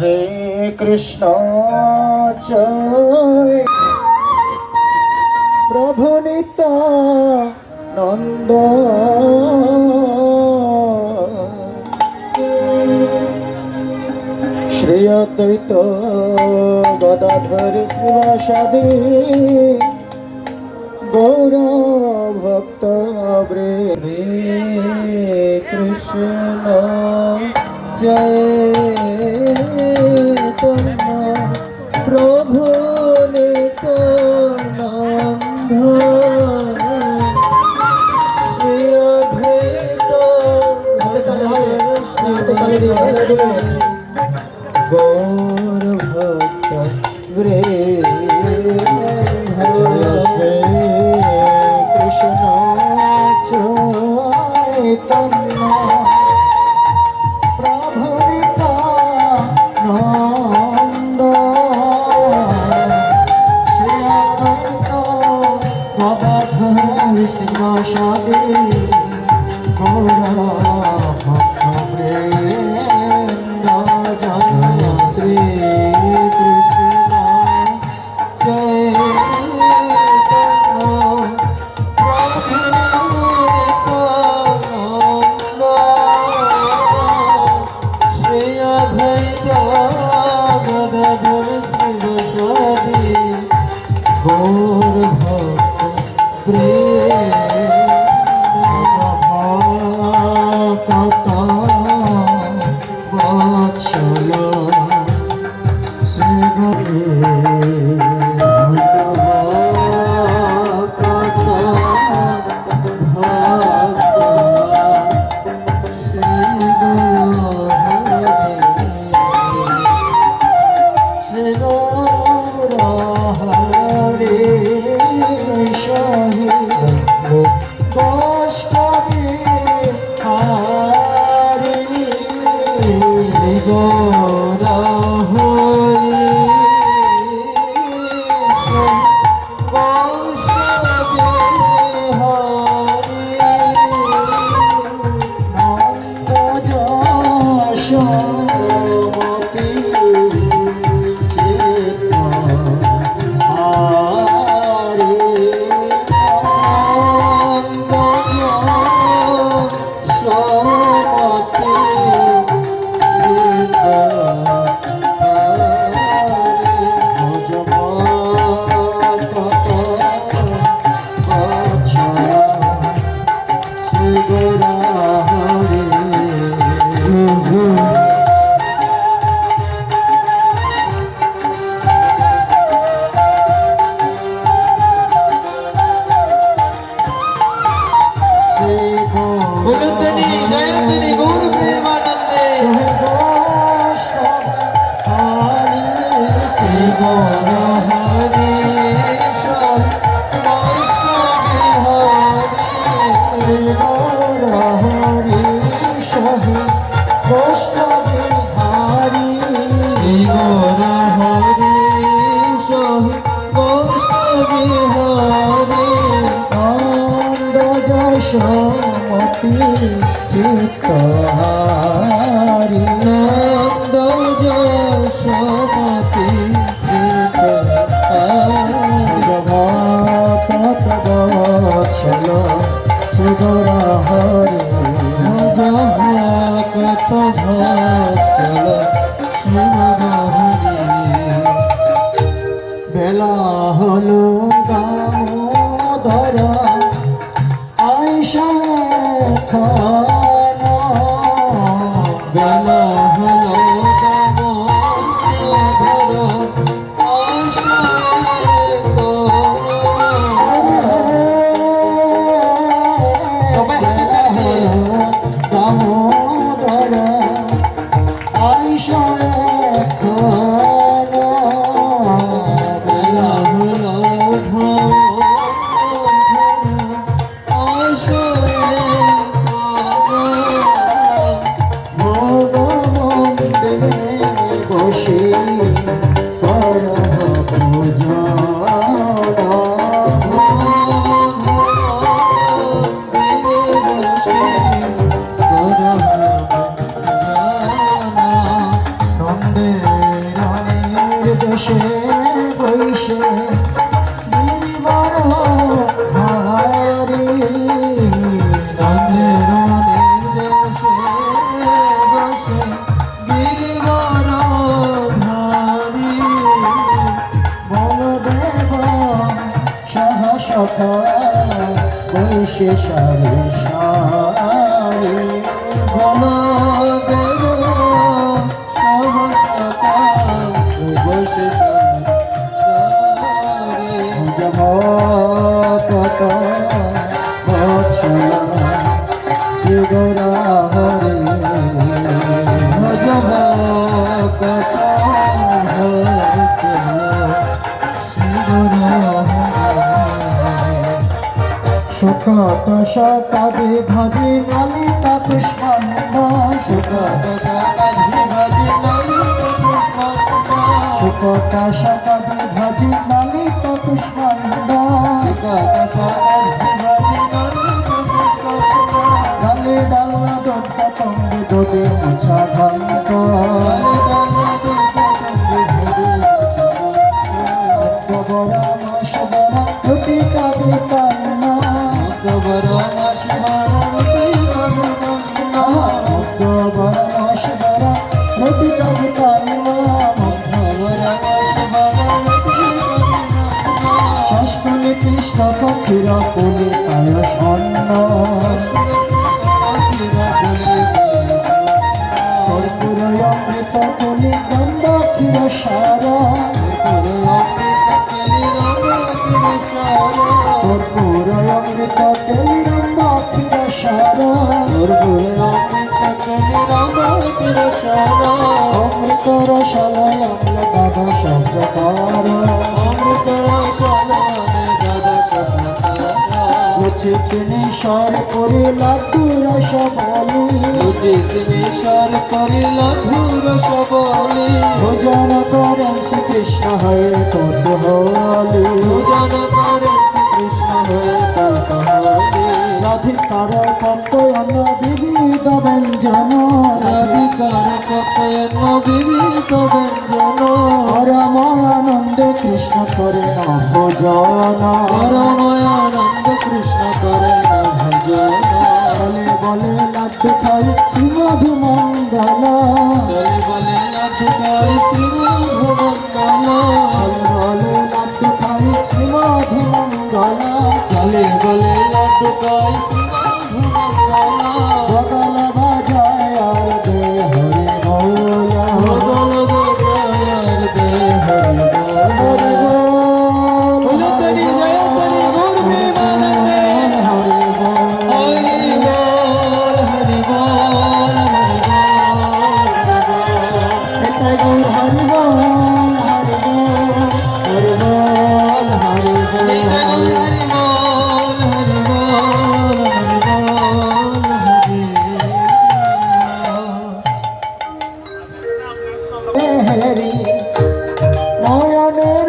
শ্রীকৃষ্ণ জয় প্রভু নিত্যানন্দ শ্রী অদ্বৈত গদাধর শিবাসাদি গৌর ভক্ত কৃষ্ণ চৈতন্য প্রভু নিত্যানন্দ শ্রী অদ্বৈত গৌর ভক্ত কৃষ্ণ চৈতন্য প্রভু নিত্যানন্দ শ্রী অদ্বৈত গদাধর শিবাসাদি গৌর ভক্ত বৃন্দ জয় শ্রী কৃষ্ণ গৌর ভক্ত কত বৎসল শ্রী সমতি চিত্তহারি নন্দ যশোমতি চিত্তহারি ভক্ত বৎসল শ্রী গৌর হরি ভক্ত বৎসল শ্রী হরি বেলা হলো দামোদর বেলা হলো শেষারে সারে বলো দেব কত বছর শিবরা হরে ভজব কত সুখত সকাদে ভাজি ললিতা পুষ্পান্ড সুখত সকাদে ভাজি ললিতা পুষ্পান্ড সুখত সকাদে ভাজি ললিতা পুষ্পান্ড সুখত সকাদে ভাজি ললিতা পুষ্পান্ড ডালে ডালা দত্তা তঙ্গে দোদে মুছা ঘন্ত বড়া মাস বড়া রুটি কাঁদে কান্না বড় মাস বড়া রুটি কাঁদে কান্না বড় মাস বড়া রুটি কাঁদে কান্না বড় মাস বড়া রুটি ষষ্ঠে কৃষ্ণ পক্ষীরা কোলে পায়স অন্ন কর্পূর অমৃত কোলে গন্ধ ক্ষীর সারা কর্পূর অমৃত কেলিরম্ব ক্ষীর সারা অমৃত রসালয় অম্ল দাদা শব্দকার অমৃত রসালয় দাদা শব্দকার লুচি চিনি সর করে লাড্ডু রস বলি লুচি চিনি সর করে লাড্ডু রস বলি ভোজন করেন শ্রীকৃষ্ণ হয়ে কৌতূহলী ভোজন করেন শ্রীকৃষ্ণ হয়ে কৌতূহলী রাধিকার কতয়ন বিবিধ ব্যঞ্জন রাধিকার কতয়ন বিবিধ ব্যঞ্জন পরমানন্দে কৃষ্ণ করে না ভোজন পরমানন্দ কৃষ্ণ করে না ভোজন চলে বলে লাড্ডু খাই শ্রীমধু মঙ্গল চলে বলে লাড্ডু খাই শ্রীমধু মঙ্গল চলে বলে লাড্ডু খাই শ্রীমধু মঙ্গল চলে বলে লাড্ডু খাই শ্রীমধু মঙ্গল বগল বাজায় আর দে হরি বল বগল বাজায় আর দে হরি বল বল তরি জয় তরি গুর মে মানতে হরি বল হরি বল হরি বল এটাই গৌর হরি বল হরি বল হরি বল হরি বল হরি নয়নের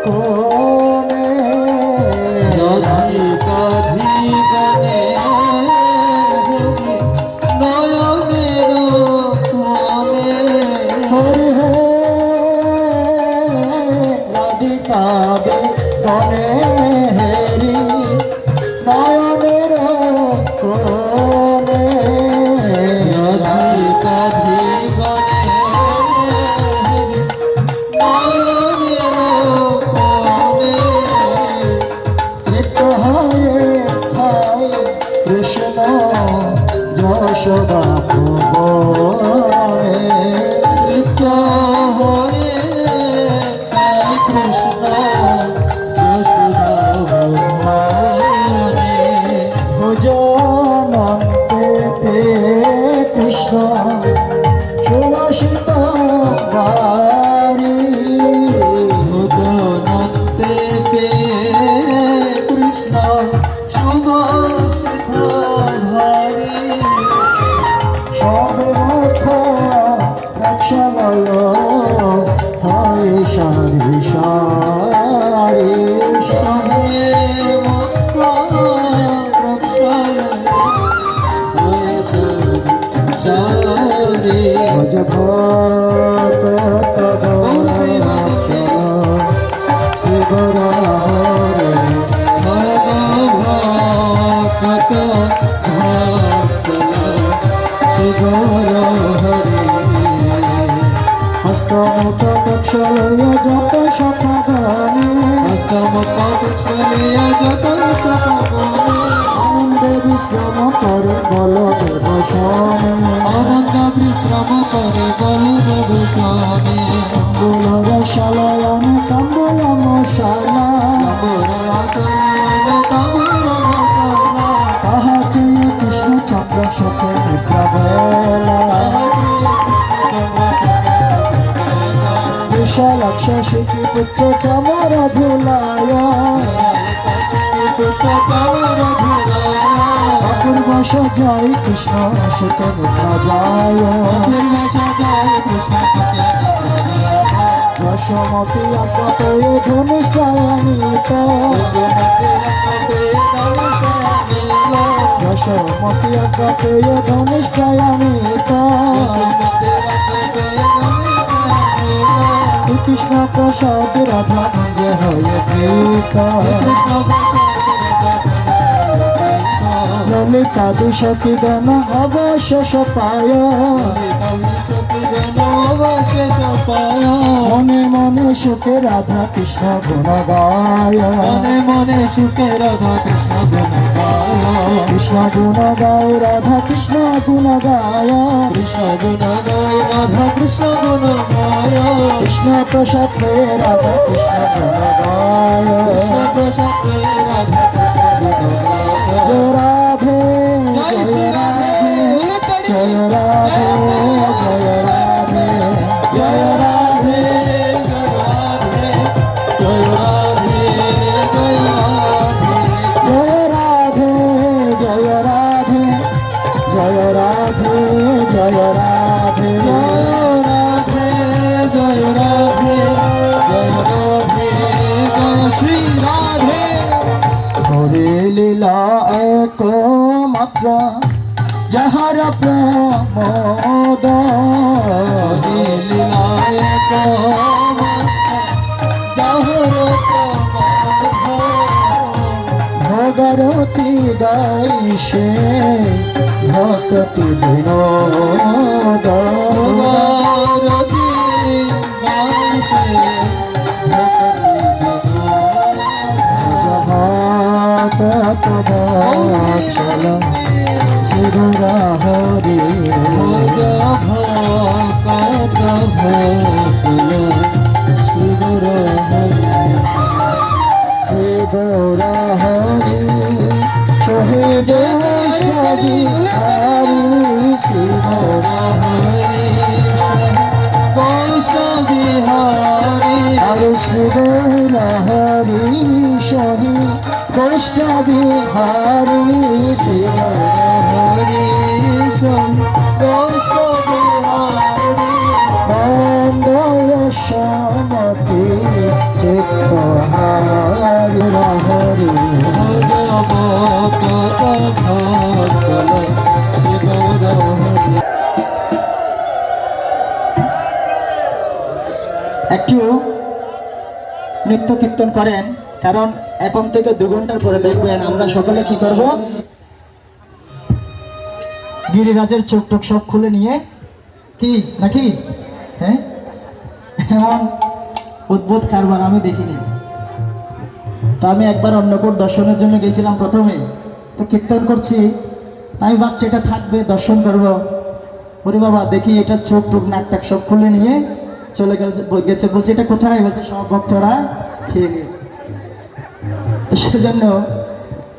কোণে রাধিকাধি গানে নয়নের কোণে হরি হে রাধিকাধি গানে হেরি নয়নের কোণে রাধিকাধি কৃষ্ণ যশোদা ভুবনে নৃত্য হয়ে কৃষ্ণ যশোদা ভুবনে ভোজনন্তে কৃষ্ণ সুবাসিত বারি ভোজনন্তে কৃষ্ণ সুবাসিত ভারি সবে মুখ রক্ষালয় হয় সারি সারি সবে মুখ রক্ষালয় হয় সারি ভজ ভক্ত শিবর হরে ভক্ত হস্তমুখ কক্ষলয় যত সখা গানে হস্তমুখ কক্ষলয় যত সখা গানে বিশ্রাম করে বলদেব স্বামী অনন্ত বিশ্রাম করে বলদেব স্বামী কাম্বুলর শালায়ন কাম্বুল মশালা তাহাকে কৃষ্ণ চক্র শোকে নিদ্রা বেলা বিশালাক্ষ শিখি পুচ্ছ চামর ধুলায় অপূর্ব সজাই কৃষ্ণ শোকে নিদ্রা যায় যশোমতী আজ্ঞা পেয়ে ধনুষ্টায়নিত যশোমতী আজ্ঞা পেয়ে ধনুষ্টায়নিত শ্রীকৃষ্ণ প্রসাদ রাধা ভঞ্জে হয়ে প্রীত ললিতা দুষকি গণ অবশেষ পায় মনে মনে সুখে রাধা কৃষ্ণ গুণ গায় মনে মনে সুখে রাধা কৃষ্ণ গুণ গায় কৃষ্ণ গুণ গায় রাধা কৃষ্ণ গুণ গায় কৃষ্ণ গুণ গায় রাধা কৃষ্ণ গুণ গায় কৃষ্ণ প্রসাদ হয়ে রাধা কৃষ্ণ গুণ গায় কৃষ্ণ প্রসাদ হয়ে রাধা কৃষ্ণ গুণ গায় রাধে জয় শ্রী রাধে জয় রাধে জয় রাধে জয় রাধে জয় রাধে জয় রাধে জয় রাধে জয় রাধে জয় রাধে জয় রাধে জয় রাধে জয় রাধে জয় রাধে জয় শ্রী রাধে হরে লীলা এক মাত্র যাহার প্রমোদ হরে লীলায় ভগরতি গাইছে ভক্তি বিনোদ চল চিরা হরি শ্রী গৌরা হরি শহীদ সবি হরি শ্রী গৌরা হরি শ্রী গৌরা হরি শহীদ কষ্ট বিহারি শ্রী সমতি চিত্ত হারি হরি একটু নৃত্য কীর্তন করেন, কারণ এখন থেকে 2 ঘন্টার পরে দেখবেন আমরা সকলে কি করব, গিরিরাজের চোখ টোক সব খুলে নিয়ে কি নাকি, হ্যাঁ এমন অদ্ভুত কারবার আমি দেখিনি। তো আমি একবার অন্নকূট দর্শনের জন্য গেছিলাম প্রথমে, তো কীর্তন করছি, আমি ভাবছি এটা থাকবে দর্শন করব, ওরে বাবা দেখি এটা চোখ টোক নাক টাক সব খুলে নিয়ে চলে গেছে। বলছে এটা কোথায়, বলছে সব ভক্তরা খেয়ে গেছে। তো সেজন্য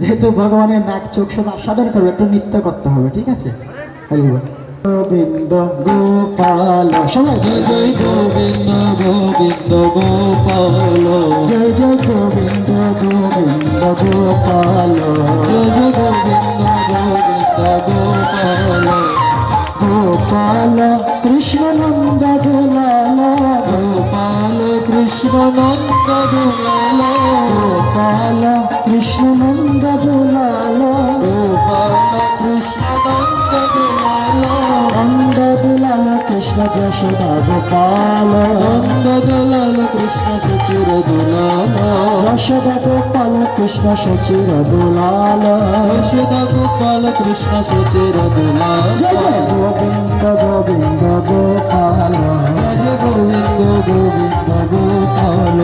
যেহেতু ভগবানের নাক চোখ সব আস্বাদন করবে, একটু নৃত্য করতে হবে, ঠিক আছে। গোবিন্দ গোপাল সবাই জয় জয় গোবিন্দ গোবিন্দ গোপাল জয় জয় গোবিন্দ গোবিন্দ গোপাল জয় জয় গোবিন্দ গোবিন্দ গোপাল গোপাল কৃষ্ণ নন্দ দুলাল গোপাল কৃষ্ণ নন্দ দুলাল গোপাল কৃষ্ণ নন্দ দুলাল গোপাল কৃষ্ণ নন্দ দুলাল নন্দ দুলাল কৃষ্ণ যশোদা গোপাল নন্দ দুলাল কৃষ্ণ সচির দুলাল যশোদা গোপাল কৃষ্ণ সচির দুলাল যশোদা গোপাল কৃষ্ণ সচির দুলাল জয় জয় গোবিন্দ গোবিন্দ গোপাল জয় গোবিন্দ গোবিন্দ গোপাল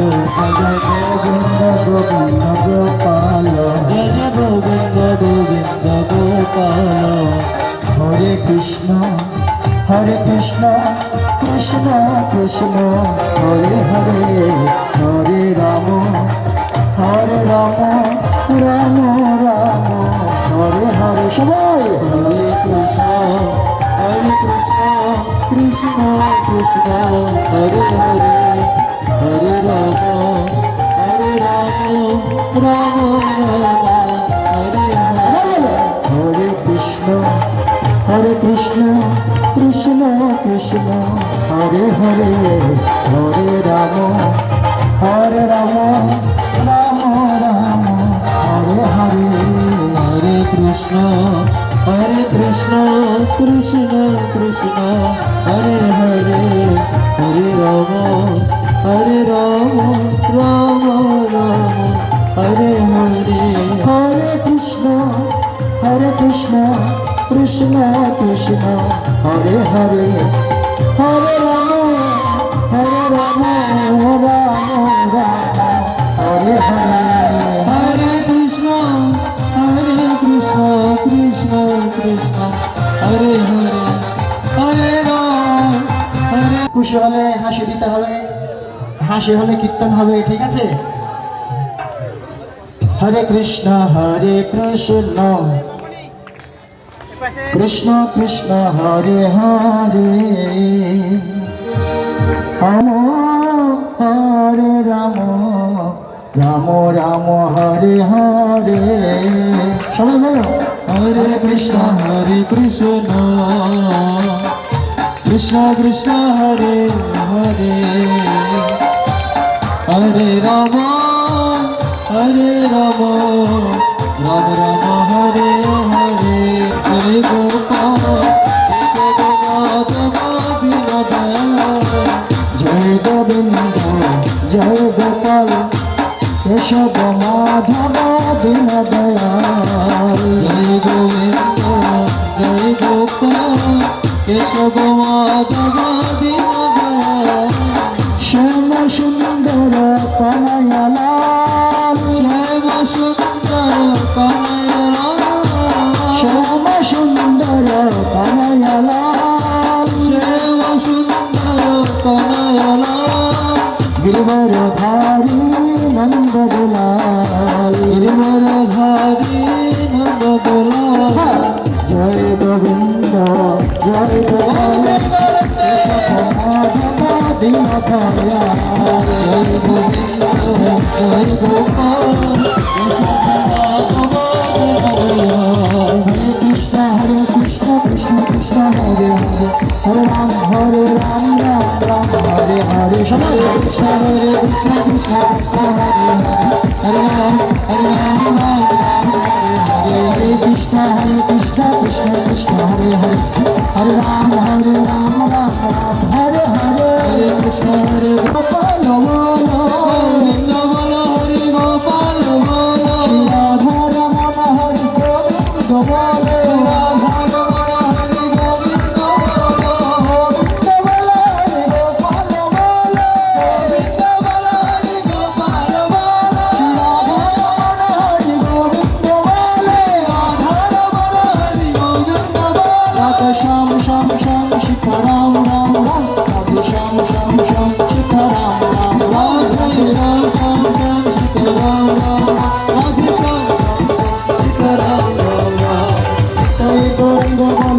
জয় গোবিন্দ গোবিন্দ গোপাল জয় গোবিন্দ গোবিন্দ গোপাল গোপাল হরে কৃষ্ণ কৃষ্ণ কৃষ্ণ হরে হরে হরে রাম রাম রাম হরে হরে সবাই হরে কৃষ্ণ কৃষ্ণ কৃষ্ণ হরে হরে হরে রাম রাম রাম হরে হরে হরে কৃষ্ণ কৃষ্ণ কৃষ্ণ হরে হরে হরে রাম রাম রাম হরে হরে হরে কৃষ্ণ কৃষ্ণ কৃষ্ণ হরে হরে হরে রাম রাম রাম হরে হরে হরে কৃষ্ণ কৃষ্ণ কৃষ্ণ হরে হরে হরে রাম রাম হরে হরে হরে কৃষ্ণ কৃষ্ণ কৃষ্ণ হরে হরে হরে রাম হরে খুশি হলে হাসি দিতে হবে, হাসি হলে কীর্তন হবে, ঠিক আছে? হরে কৃষ্ণ কৃষ্ণ কৃষ্ণ হরে হরে হরে রাম রাম রাম হরে হরে সবাই বলো হরে কৃষ্ণ কৃষ্ণ কৃষ্ণ হরে হরে হরে রাম রাম রাম হরে হরে হরে গোপাল জয় গোবিন্দ জয় গোপাল কেশব মাধব দীন দয়াল জয় গোবিন্দ জয় গোপাল কেশব মাধব দীন দয়াল শ্যাম সুন্দর কনয়লাল শ্যাম সুন্দর কনয়লাল শ্যাম সুন্দর কনয়লাল শ্যাম সুন্দর কনয়লাল গিরিবর ধারী নন্দ দুলাল গিরিবর ধারী নন্দ দুলাল জয় গোবিন্দ জয় গোপাল কেশব মাধব দীন দয়াল জয় গোবিন্দ জয় গোপাল হরে কৃষ্ণ কৃষ্ণ কৃষ্ণ হরে হরে হরে রাম রাম রাম হরে হরে সবাই কৃষ্ণ হরে কৃষ্ণ কৃষ্ণ হরে হরে রাম হরে কৃষ্ণ কৃষ্ণ হরে হরে হরে রাম রাম হরে হরে হরে কৃষ্ণ হরে গোপাল বলো গোবিন্দ বল হরি গোপাল বল রাধা রমন হরি গোবিন্দ বলো রাধা রমণ হরি গোবিন্দ বল গোবিন্দ বলো হরি গোপাল বলো গোবিন্দ বল হরি গোপাল বল রাধা রমন হরি গোবিন্দ বলো রাধা রমণ হরি গোবিন্দ বল রাধে শ্যাম শ্যাম শ্যাম সীতারাম রাম রাম রাধে শ্যাম শ্যাম শ্যাম সীতারাম রাম রাম রাধে রাম শ্যাম শ্যাম সীতারাম রাম রাধে শ্যাম সীতারাম রাম জয় গৌর